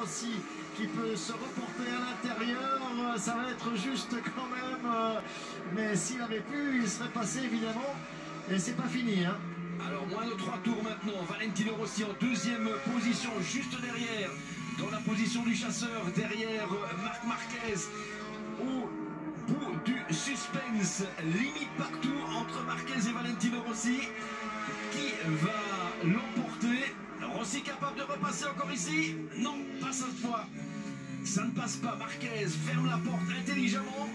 Rossi qui peut se reporter à l'intérieur. Ça va être juste quand même. Mais s'il avait pu, il serait passé évidemment. Et c'est pas fini. Hein. Alors moins de 3 tours maintenant. Valentino Rossi en deuxième position, juste derrière. Dans la position du chasseur, derrière Marc Marquez. Au bout du suspense, limite partout entre Marquez et Valentino Rossi. Qui va l'emporter? Rossi capable de repasser encore ici? Non, pas cette fois. Ça ne passe pas. Marquez ferme la porte intelligemment.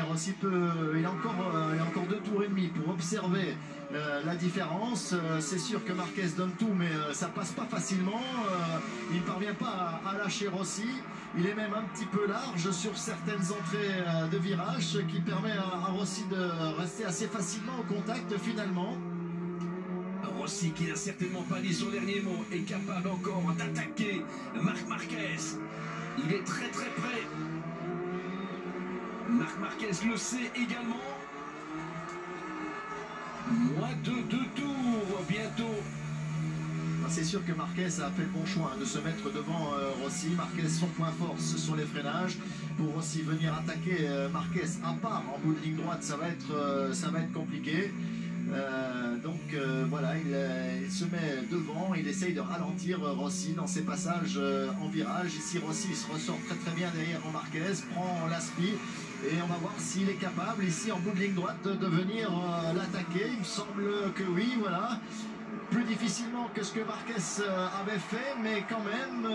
Rossi il a encore 2 tours et demi pour observer la différence. C'est sûr que Marquez donne tout, mais ça passe pas facilement. Il ne parvient pas à lâcher Rossi. Il est même un petit peu large sur certaines entrées de virage, ce qui permet à Rossi de rester assez facilement au contact finalement. Rossi, qui n'a certainement pas dit son dernier mot, est capable encore d'attaquer Marc Marquez. Il est très très près. Marc Marquez le sait également. Moins de 2 tours bientôt. C'est sûr que Marquez a fait le bon choix de se mettre devant Rossi. Marquez, son point fort, ce sont les freinages. Pour Rossi venir attaquer Marquez à part en bout de ligne droite, ça va être compliqué. Voilà, il se met devant, il essaye de ralentir Rossi dans ses passages en virage. Ici Rossi se ressort très très bien derrière Marquez, prend l'aspi et on va voir s'il est capable ici en bout de ligne droite de venir l'attaquer. Il me semble que oui, voilà. Plus difficilement que ce que Marquez avait fait, mais quand même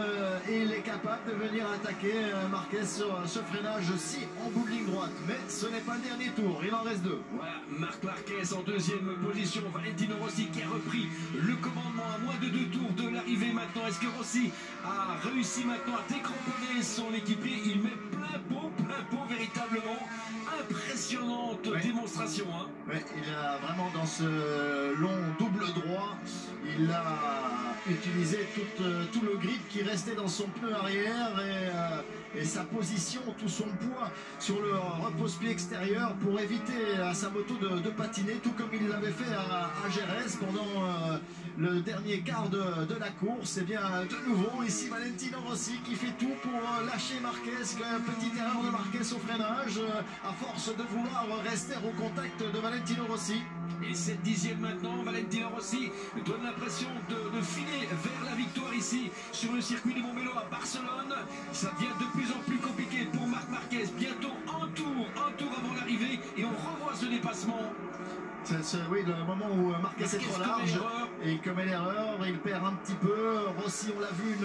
il est capable de venir attaquer Marquez sur ce freinage-ci en bout de ligne droite. Mais ce n'est pas le dernier tour, il en reste 2. Voilà, Marc Marquez en deuxième position, Valentino Rossi qui a repris le commandement à moins de 2 tours de l'arrivée maintenant. Est-ce que Rossi a réussi maintenant à décramponner son équipier? Il met plein pot véritablement. Impressionnante démonstration. Hein. Ouais, il a vraiment dans ce long double droit, il a utilisé tout le grip qui restait dans son pneu arrière et sa position, tout son poids sur le repose-pied extérieur pour éviter à sa moto de patiner, tout comme il l'avait fait à Jerez pendant le dernier quart de la course. Et bien de nouveau ici Valentino Rossi qui fait tout pour lâcher Marquez. Petite erreur de Marquez au freinage à force de vouloir rester au contact de Valentino Rossi. Et 7/10 maintenant, Valentino Rossi donne l'impression de filer vers la victoire ici sur le circuit de Montmelo à Barcelone. Ça devient de plus en plus compliqué pour Marc Marquez. Bientôt un tour avant l'arrivée et on revoit ce dépassement. Oui, le moment où Marquez est trop large et il commet l'erreur, il perd un petit peu. Rossi, on l'a vu,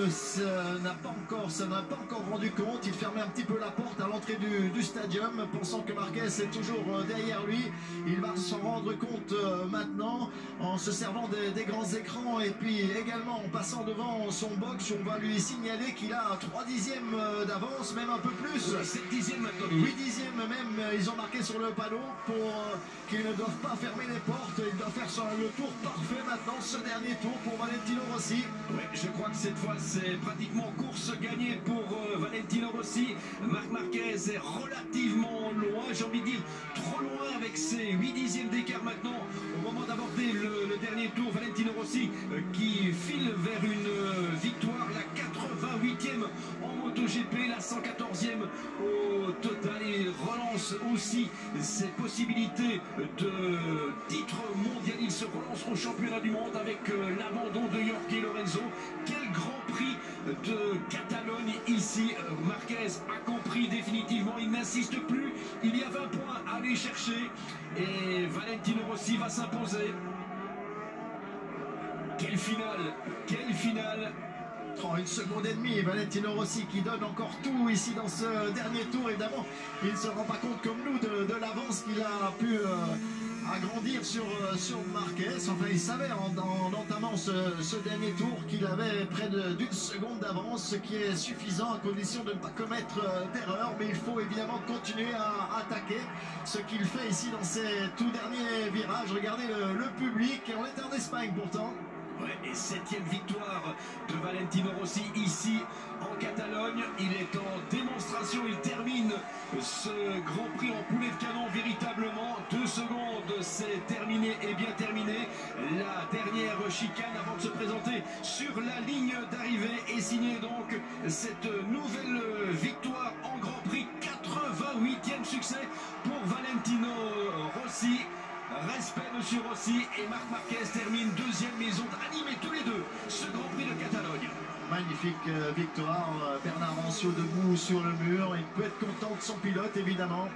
n'a pas encore rendu compte. Il fermait un petit peu la porte à l'entrée du stadium, pensant que Marquez est toujours derrière lui. Il va s'en rendre compte maintenant en se servant des grands écrans et puis également en passant devant son box. On va lui signaler qu'il a 3 dixièmes d'avance, même un peu plus. 7 dixièmes maintenant. 8 dixièmes même, ils ont marqué sur le panneau pour qu'ils ne doivent pas fermer les portes. Il doit faire le tour parfait maintenant, ce dernier tour pour Valentino Rossi. Oui, je crois que cette fois c'est pratiquement course gagnée pour Valentino Rossi. Marc Marquez est relativement loin, j'ai envie de dire trop loin avec ses 8 dixièmes d'écart maintenant. Au moment d'aborder le dernier tour, Valentino Rossi qui file vers une victoire, la 88e en MotoGP, la 114e au total. Il relance aussi ses possibilités de titre mondial. Il se relance au championnat du monde avec l'abandon de Jorge Lorenzo. Quel grand prix de Catalogne ici. Marquez a compris définitivement, il n'insiste plus. Il y a 20 points à aller chercher et Valentino Rossi va s'imposer. Quelle finale, quelle finale. 1 seconde et demie, Valentino Rossi qui donne encore tout ici dans ce dernier tour. Évidemment, il ne se rend pas compte comme nous de l'avance qu'il a pu agrandir sur Marquez. Enfin, il savait en entamant ce dernier tour qu'il avait près d'1 seconde d'avance, ce qui est suffisant à condition de ne pas commettre d'erreur. Mais il faut évidemment continuer à attaquer, ce qu'il fait ici dans ces tout derniers virages. Regardez le public, on est en Espagne pourtant. Ouais, et 7e victoire de Valentino Rossi ici en Catalogne. Il est en démonstration, il termine ce Grand Prix en poulet de canon véritablement. 2 secondes, c'est terminé et bien terminé. La dernière chicane avant de se présenter sur la ligne d'arrivée et signer donc cette nouvelle victoire en Grand Prix. 88e succès pour Valentino Rossi. Respect monsieur Rossi, et Marc Marquez termine 2e, mais ils ont animé tous les deux ce Grand Prix de Catalogne. Magnifique victoire, Bernard Ranciot debout sur le mur, il peut être content de son pilote évidemment.